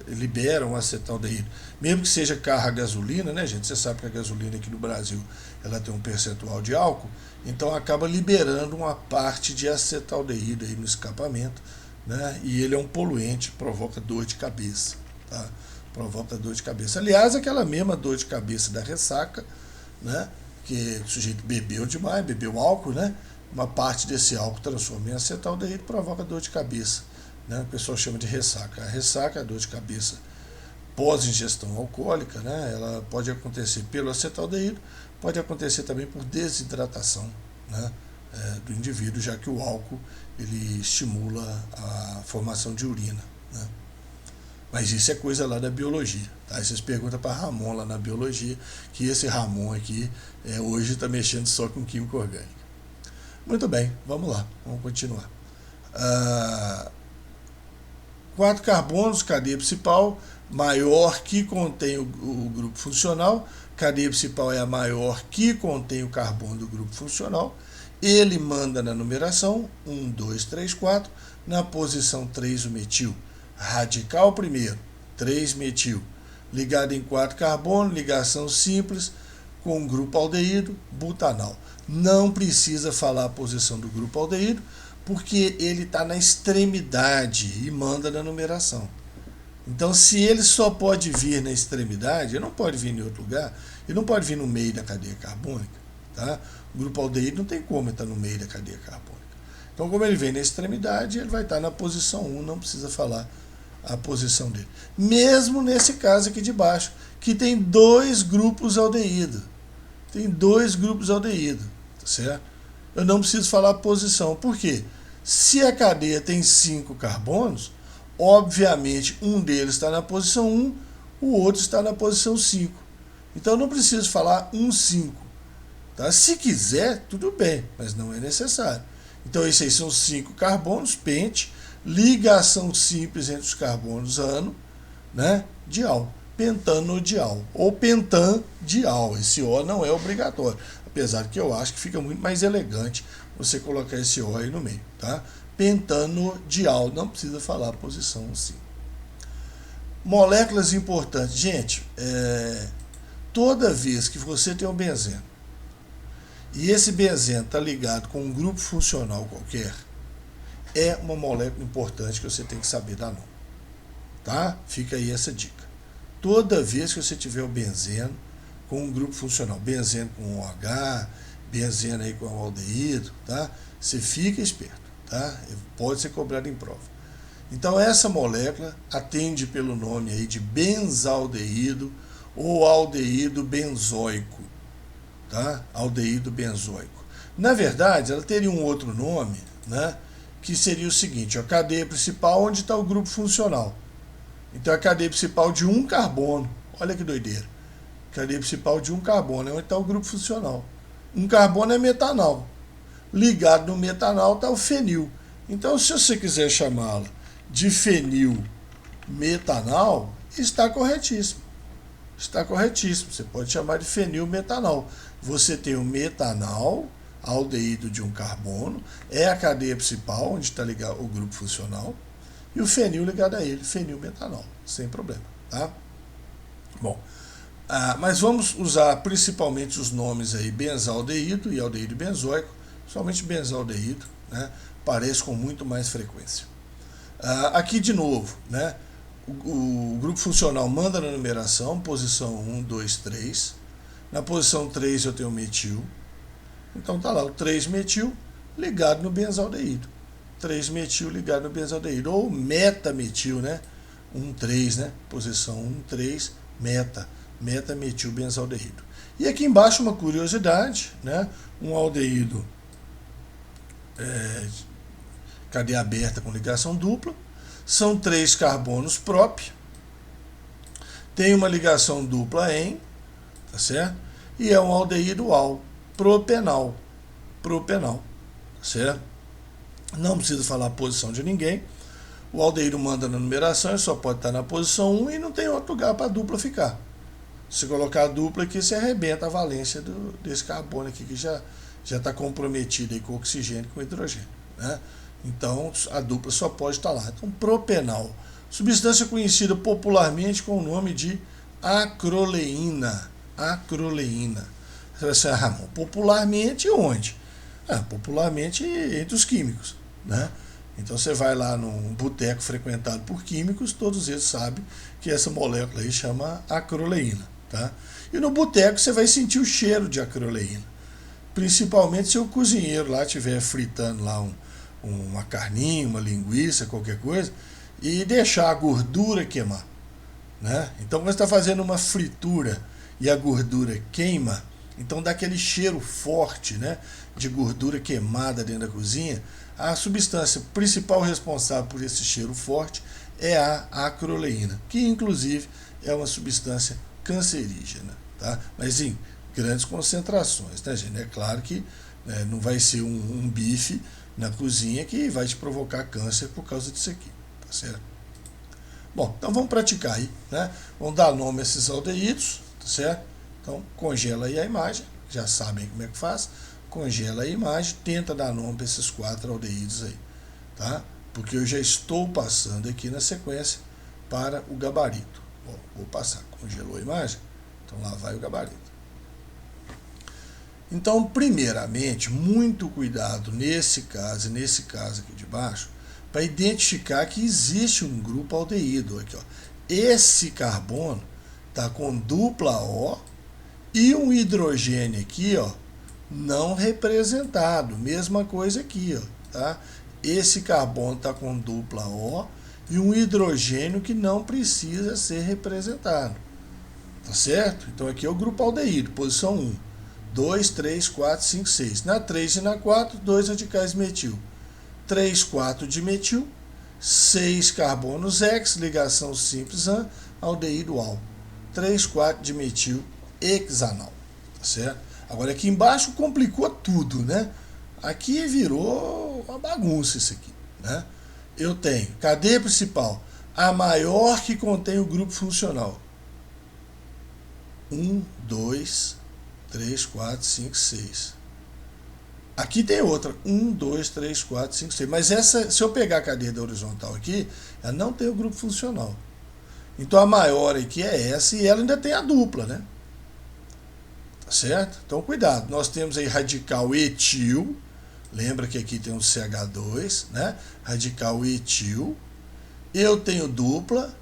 liberam acetaldeído, mesmo que seja carro a gasolina, né, gente? Você sabe que a gasolina aqui no Brasil ela tem um percentual de álcool, então acaba liberando uma parte de acetaldeído aí no escapamento, né? E ele é um poluente, provoca dor de cabeça, tá? Provoca dor de cabeça. Aliás, aquela mesma dor de cabeça da ressaca, né? Que o sujeito bebeu demais, bebeu álcool, né? Uma parte desse álcool transforma em acetaldeído e provoca dor de cabeça, né? O pessoal chama de ressaca. A ressaca, a dor de cabeça pós-ingestão alcoólica, né? Ela pode acontecer pelo acetaldeído, pode acontecer também por desidratação, né? Do indivíduo, já que o álcool ele estimula a formação de urina, né? Mas isso é coisa lá da biologia, tá? Vocês perguntam para Ramon lá na biologia, que esse Ramon aqui hoje está mexendo só com química orgânica. Muito bem, vamos lá, vamos continuar. 4 carbonos, cadeia principal, maior que contém o grupo funcional, cadeia principal é a maior que contém o carbono do grupo funcional, Ele manda na numeração 1, 2, 3, 4. Na posição 3 o metil. Radical primeiro, 3-metil. Ligado em 4 carbono, ligação simples com o grupo aldeído, butanal. Não precisa falar a posição do grupo aldeído, porque ele está na extremidade e manda na numeração. Então, se ele só pode vir na extremidade, ele não pode vir em outro lugar, ele não pode vir no meio da cadeia carbônica. Tá? O grupo aldeído não tem como estar no meio da cadeia carbônica. Então, como ele vem na extremidade, ele vai estar na posição 1, não precisa falar a posição dele. Mesmo nesse caso aqui de baixo, que tem 2 grupos aldeído. Tem 2 grupos aldeído, tá certo? Eu não preciso falar a posição. Por quê? Se a cadeia tem 5 carbonos, obviamente um deles está na posição 1, o outro está na posição 5. Então eu não preciso falar 1, 5. Tá? Se quiser, tudo bem, mas não é necessário. Então esses aí são 5 carbonos, pente, ligação simples entre os carbonos ano, né, dial, pentanodial ou pentandial. Esse O não é obrigatório, apesar que eu acho que fica muito mais elegante você colocar esse O aí no meio, tá? Pentanodial, não precisa falar a posição assim. Moléculas importantes, gente, toda vez que você tem um benzeno e esse benzeno está ligado com um grupo funcional qualquer, é uma molécula importante que você tem que saber dar nome. Tá? Fica aí essa dica. Toda vez que você tiver o benzeno com um grupo funcional, benzeno com OH, benzeno aí com aldeído, tá? Você fica esperto, tá? Pode ser cobrado em prova. Então essa molécula atende pelo nome aí de benzaldeído ou aldeído benzoico, tá? Aldeído benzoico. Na verdade, ela teria um outro nome, né? Que seria o seguinte, a cadeia principal onde está o grupo funcional. Então a cadeia principal de um carbono, olha que doideira, cadeia principal de um carbono é onde está o grupo funcional. Um carbono é metanal, ligado no metanal está o fenil. Então se você quiser chamá-la de fenil metanal, está corretíssimo. Está corretíssimo, você pode chamar de fenil metanal. Você tem o metanal, aldeído de um carbono, é a cadeia principal, onde está ligado o grupo funcional, e o fenil ligado a ele, fenil metanol, sem problema. Tá? Bom, mas vamos usar principalmente os nomes aí, benzaldeído e aldeído benzoico, somente benzaldeído, né, aparece com muito mais frequência. Aqui de novo, né, o grupo funcional manda na numeração, posição 1, 2, 3, na posição 3 eu tenho metil. Então tá lá o 3-metil ligado no benzaldeído. 3-metil ligado no benzaldeído. Ou metametil, né? 1,3, né? Posição 1,3, metametil benzaldeído. E aqui embaixo uma curiosidade, né? Um aldeído cadeia aberta com ligação dupla. São 3 carbonos prop. Tem uma ligação dupla em, tá certo? E é um aldeído al. Propenal, certo? Não precisa falar a posição de ninguém. O aldeído manda na numeração, ele só pode estar na posição 1 e não tem outro lugar para a dupla ficar. Se colocar a dupla aqui, você arrebenta a valência desse carbono aqui, que já está comprometido aí com oxigênio e com hidrogênio, né? Então, a dupla só pode estar lá. Então, propenal, substância conhecida popularmente com o nome de acroleína. Você vai dizer, Ramon, popularmente onde? Popularmente entre os químicos, né? Então você vai lá num boteco frequentado por químicos, todos eles sabem que essa molécula aí chama acroleína, tá? E no boteco você vai sentir o cheiro de acroleína, principalmente se o cozinheiro lá estiver fritando lá uma carninha, uma linguiça, qualquer coisa, e deixar a gordura queimar, né? Então quando você está fazendo uma fritura e a gordura queima, então dá aquele cheiro forte, né, de gordura queimada dentro da cozinha. A substância principal responsável por esse cheiro forte é a acroleína, que inclusive é uma substância cancerígena, tá? Mas em grandes concentrações, né, gente? É claro que não vai ser um bife na cozinha que vai te provocar câncer por causa disso aqui, tá certo? Bom, então vamos praticar aí, né? Vamos dar nome a esses aldeídos, tá certo? Então congela aí a imagem, já sabem como é que faz. congela a imagem, tenta dar nome para esses 4 aldeídos aí, tá? Porque eu já estou passando aqui na sequência para o gabarito. Bom, vou passar, congelou a imagem, então lá vai o gabarito. Então, primeiramente, muito cuidado nesse caso e nesse caso aqui de baixo, para identificar que existe um grupo aldeído aqui, ó. Esse carbono está com dupla O e um hidrogênio aqui, ó, não representado. Mesma coisa aqui, ó, tá? Esse carbono está com dupla O e um hidrogênio que não precisa ser representado. Tá certo? Então aqui é o grupo aldeído, posição 1. 2, 3, 4, 5, 6. Na 3 e na 4, 2 radicais metil. 3, 4 de metil. 6 carbonos X, ligação simples AN, aldeído AL. 3, 4 de metil hexanal. Tá certo? Agora aqui embaixo complicou tudo, né? Aqui virou uma bagunça isso aqui, né? Eu tenho cadeia principal, a maior que contém o grupo funcional. 1, 2, 3, 4, 5, 6. Aqui tem outra. 1, 2, 3, 4, 5, 6. Mas essa, se eu pegar a cadeia da horizontal aqui, ela não tem o grupo funcional. Então a maior aqui é essa e ela ainda tem a dupla, né? Tá certo? Então cuidado. Nós temos aí radical etil. Lembra que aqui tem um CH2, né? Radical etil. Eu tenho dupla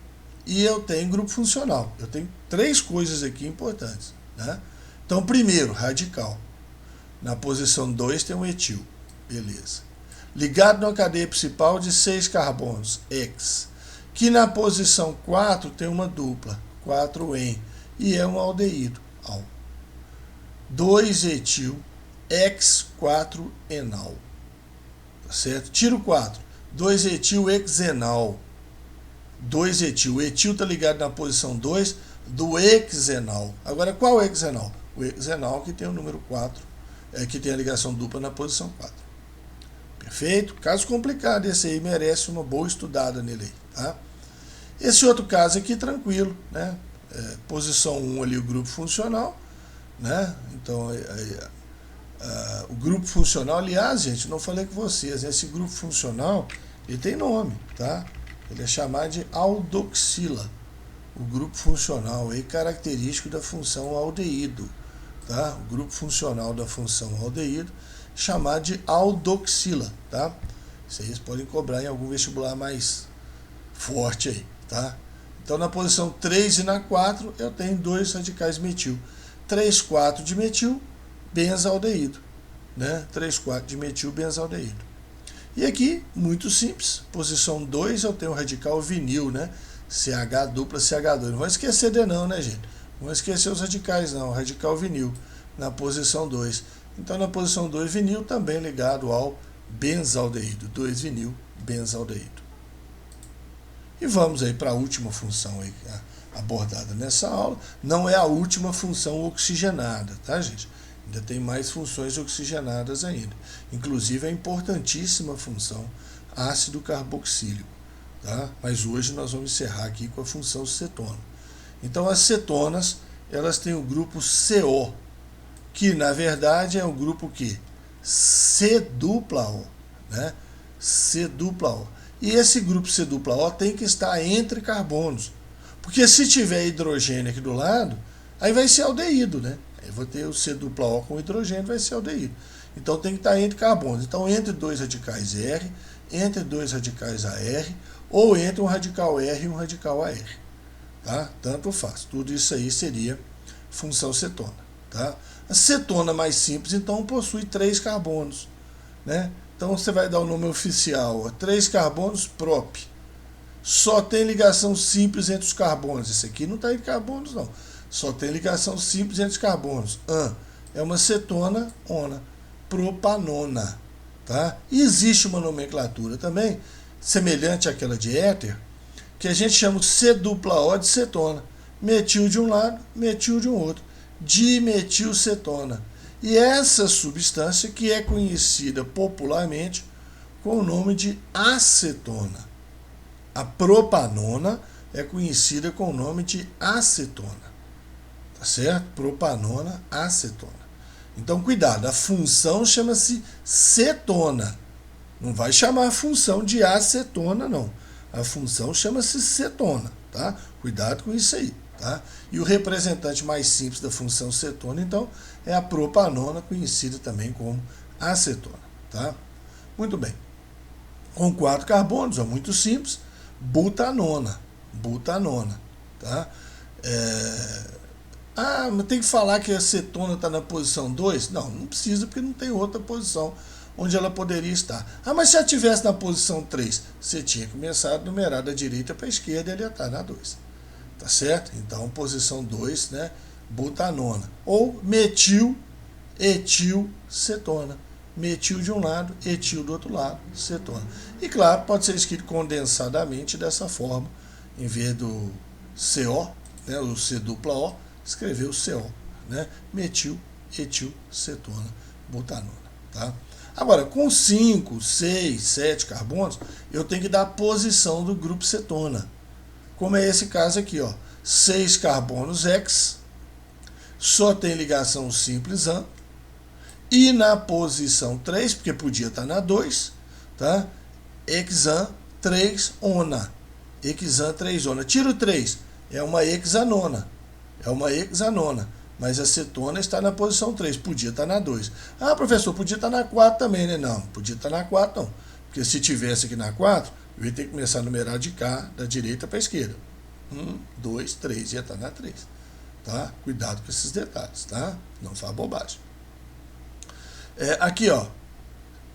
e eu tenho grupo funcional. Eu tenho 3 coisas aqui importantes, né? Então, primeiro, radical. Na posição 2 tem um etil. Beleza. Ligado na cadeia principal de 6 carbonos, X. Que na posição 4 tem uma dupla, 4-en. E é um aldeído, AL. 2-etil, X4-enal. Tá certo? Tiro 4. 2-etil hexenal. 2-etil. O etil está ligado na posição 2 do hexenal. Agora, qual hexenal? O hexenal que tem o número 4, que tem a ligação dupla na posição 4. Perfeito? Caso complicado, esse aí merece uma boa estudada nele aí, tá? Esse outro caso aqui, tranquilo, né? Posição 1 ali, o grupo funcional, né? Então, o grupo funcional, aliás, gente, não falei com vocês, esse grupo funcional, ele tem nome, tá? Ele é chamado de aldoxila. O grupo funcional é característico da função aldeído. Tá? O grupo funcional da função aldeído chamado de aldoxila. Tá? Isso aí vocês podem cobrar em algum vestibular mais forte aí. Tá? Então na posição 3 e na 4 eu tenho 2 radicais metil. 3, 4 de metil, benzaldeído. Né? 3, 4 de metil, benzaldeído. E aqui, muito simples, posição 2 eu tenho o radical vinil, né? CH dupla CH2. Não vamos esquecer de não, né, gente? Não vamos esquecer os radicais, não. Radical vinil na posição 2. Então, na posição 2, vinil também ligado ao benzaldeído. 2 vinil, benzaldeído. E vamos aí para a última função aí abordada nessa aula. Não é a última função oxigenada, tá, gente? Ainda tem mais funções oxigenadas ainda. Inclusive a importantíssima função ácido carboxílico. Tá? Mas hoje nós vamos encerrar aqui com a função cetona. Então as cetonas, elas têm o grupo CO, que na verdade é o grupo que C-dupla-O, né? C-dupla-O. E esse grupo C-dupla-O tem que estar entre carbonos, porque se tiver hidrogênio aqui do lado, aí vai ser aldeído, né? Aí vou ter o C-dupla-O com hidrogênio, vai ser aldeído. Então tem que estar entre carbonos. Então entre 2 radicais R, entre 2 radicais AR, ou entre um radical R e um radical AR. Tá? Tanto faz. Tudo isso aí seria função cetona. Tá? A cetona mais simples, então, possui 3 carbonos. Né? Então você vai dar o nome oficial, ó, 3 carbonos prop. Só tem ligação simples entre os carbonos. Esse aqui não está entre carbonos, não. Só tem ligação simples entre os carbonos. É uma cetona, propanona. Tá? E existe uma nomenclatura também, semelhante àquela de éter, que a gente chama C-dupla-O de cetona. Metil de um lado, metil de um outro. Dimetilcetona. E essa substância que é conhecida popularmente com o nome de acetona. A propanona é conhecida com o nome de acetona. Tá certo? Propanona, acetona. Então, cuidado, a função chama-se cetona. Não vai chamar a função de acetona, não. A função chama-se cetona, tá? Cuidado com isso aí, tá? E o representante mais simples da função cetona, então, é a propanona, conhecida também como acetona, tá? Muito bem. Com 4 carbonos, muito simples, butanona, tá? Mas tem que falar que a cetona está na posição 2? Não, não precisa, porque não tem outra posição onde ela poderia estar. Mas se ela estivesse na posição 3, você tinha começado a numerar da direita para a esquerda e ela ia estar na 2. Tá certo? Então, posição 2, né? Butanona. Ou metil, etil, cetona. Metil de um lado, etil do outro lado, cetona. E claro, pode ser escrito condensadamente dessa forma, em vez do CO, né, o C dupla O, escrever o CO, né? Metil, etil, cetona, butanona, tá? Agora, com 5, 6, 7 carbonos, eu tenho que dar a posição do grupo cetona. Como é esse caso aqui, ó. 6 carbonos X, só tem ligação simples AN, e na posição 3, porque podia estar na 2, tá? Hexan 3-ona. Hexan 3-ona. Tira o 3, é uma hexanona. Mas a cetona está na posição 3, podia estar na 2. Professor, podia estar na 4 também, né? Não, podia estar na 4 não. Porque se tivesse aqui na 4, eu ia ter que começar a numerar de cá, da direita para a esquerda. 1, 2, 3, ia estar na 3. Tá? Cuidado com esses detalhes, tá? Não faz bobagem. Aqui, ó,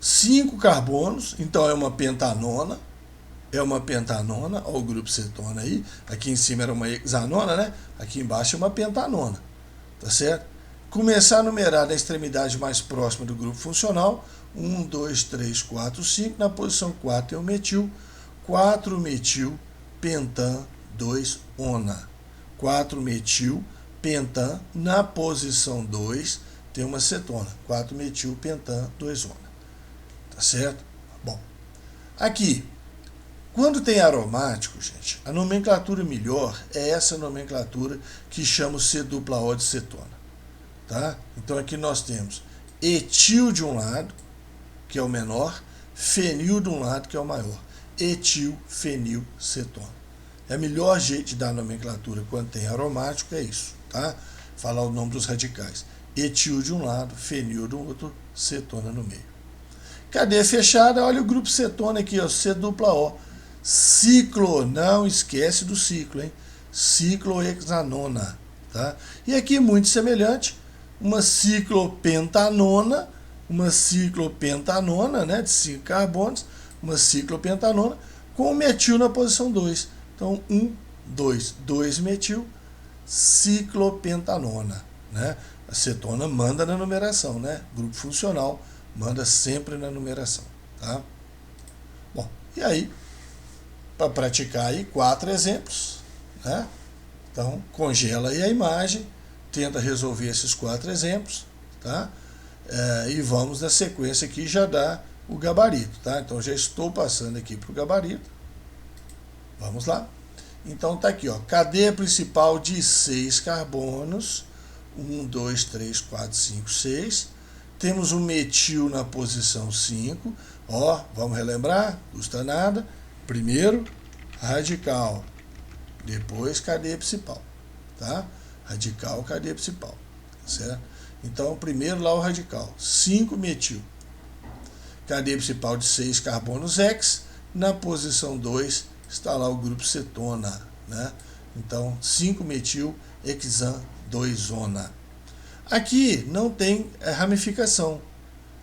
5 carbonos, então é uma pentanona. Ó, o grupo cetona aí. Aqui em cima era uma hexanona, né? Aqui embaixo é uma pentanona. Tá certo? Começar a numerar na extremidade mais próxima do grupo funcional. 1, 2, 3, 4, 5. Na posição 4 tem o metil. 4 metil, pentan, 2 ona. 4 metil, pentan. Na posição 2 tem uma cetona. 4 metil, pentan, 2 ona. Tá certo? Bom, aqui, quando tem aromático, gente, a nomenclatura melhor é essa nomenclatura que chama o C dupla O de cetona. Tá? Então aqui nós temos etil de um lado, que é o menor, fenil de um lado, que é o maior. Etil, fenil, cetona. É o melhor jeito de dar a nomenclatura quando tem aromático, é isso. Tá? Falar o nome dos radicais. Etil de um lado, fenil do outro, cetona no meio. Cadeia fechada, olha o grupo cetona aqui, ó, C dupla O. Ciclo, não esquece do ciclo, hein? Ciclohexanona, tá? E aqui muito semelhante, uma ciclopentanona, né, de 5 carbonos, uma ciclopentanona com o metil na posição 2. Então, 1, 2, 2 metil, ciclopentanona, né? A cetona manda na numeração, né? Grupo funcional manda sempre na numeração, tá? Bom, e aí, para praticar aí 4 exemplos, né? Então, congela aí a imagem, tenta resolver esses 4 exemplos, tá? E vamos na sequência aqui já dar o gabarito, tá? Então, já estou passando aqui para o gabarito. Vamos lá. Então, tá aqui, ó, cadeia principal de 6 carbonos, 1, 2, 3, 4, 5, 6. Temos um metil na posição 5. Ó, vamos relembrar? Custa nada. Primeiro, radical. Depois, cadeia principal. Tá? Radical, cadeia principal. Certo? Então, primeiro lá o radical. 5 metil. Cadeia principal de 6 carbonos X. Na posição 2 está lá o grupo cetona. Né? Então, 5 metil, hexan, 2 ona. Aqui não tem ramificação.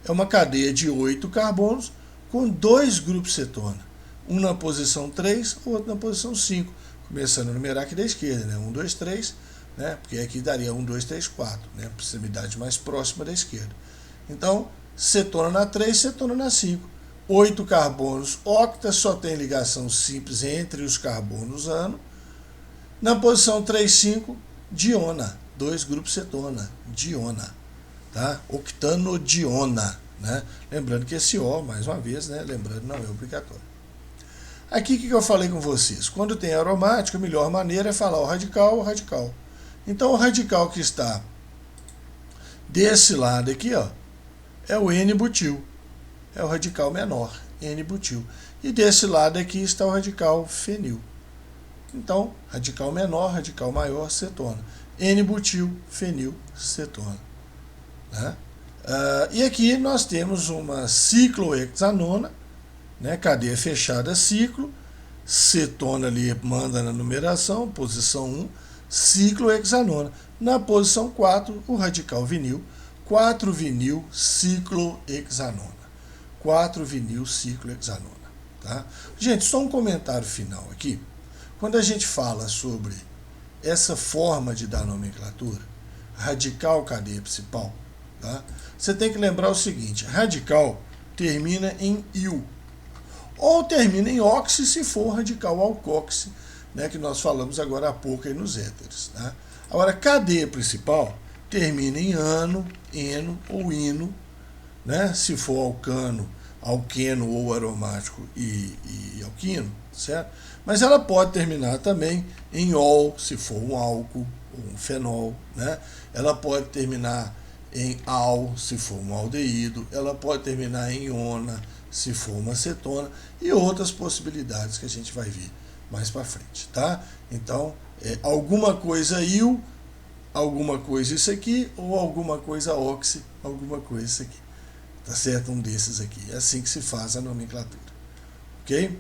É uma cadeia de 8 carbonos com 2 grupos cetona. Um na posição 3, o outro na posição 5. Começando a numerar aqui da esquerda, né? 1, 2, 3, né? Porque aqui daria 1, 2, 3, 4, né? Proximidade mais próxima da esquerda. Então, cetona na 3, cetona na 5. 8 carbonos octa, só tem ligação simples entre os carbonos ano. Na posição 3, 5, diona. 2 grupos cetona, diona. Tá? Octanodiona. Né? Lembrando que esse O, mais uma vez, né? Lembrando, não é obrigatório. Aqui o que eu falei com vocês? Quando tem aromático, a melhor maneira é falar o radical. Então o radical que está Desse lado aqui, ó, é o N-butil, é o radical menor, N-butil. E desse lado aqui está o radical fenil. Então, radical menor, radical maior, cetona. N-butil, fenil, cetona. Né? E aqui nós temos uma ciclohexanona, né? Cadeia fechada, ciclo, cetona ali manda na numeração, posição 1, ciclohexanona. Na posição 4, o radical vinil, 4-vinil ciclohexanona. 4-vinil ciclohexanona. Tá? Gente, só um comentário final aqui. Quando a gente fala sobre essa forma de dar nomenclatura, radical, cadeia principal, tá? Você tem que lembrar o seguinte: radical termina em -il, ou termina em oxi se for radical alcóxi, né, que nós falamos agora há pouco aí nos éteres. Tá? Agora, cadeia principal termina em ano, eno ou ino, né, se for alcano, alqueno ou aromático e alquino, certo? Mas ela pode terminar também em ol, se for um álcool ou um fenol, né? Ela pode terminar em al, se for um aldeído, ela pode terminar em ona, se for uma acetona, e outras possibilidades que a gente vai ver mais para frente, tá? Então, alguma coisa il, alguma coisa isso aqui, ou alguma coisa oxi, alguma coisa isso aqui. Tá certo? Um desses aqui. É assim que se faz a nomenclatura. Ok?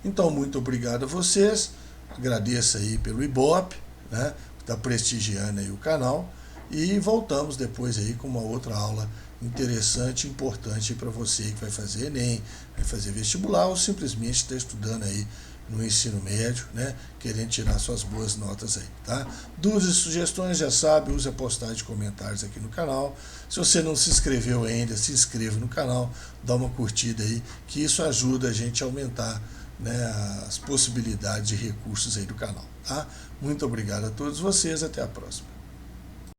Então, muito obrigado a vocês. Agradeço aí pelo Ibope, né? Que está prestigiando aí o canal. E voltamos depois aí com uma outra aula interessante, importante para você que vai fazer Enem, vai fazer vestibular ou simplesmente está estudando aí no ensino médio, né, querendo tirar suas boas notas aí, tá? Dúvidas e sugestões, já sabe, use a postagem de comentários aqui no canal. Se você não se inscreveu ainda, se inscreva no canal, dá uma curtida aí, que isso ajuda a gente a aumentar, né, as possibilidades de recursos aí do canal, tá? Muito obrigado a todos vocês, até a próxima.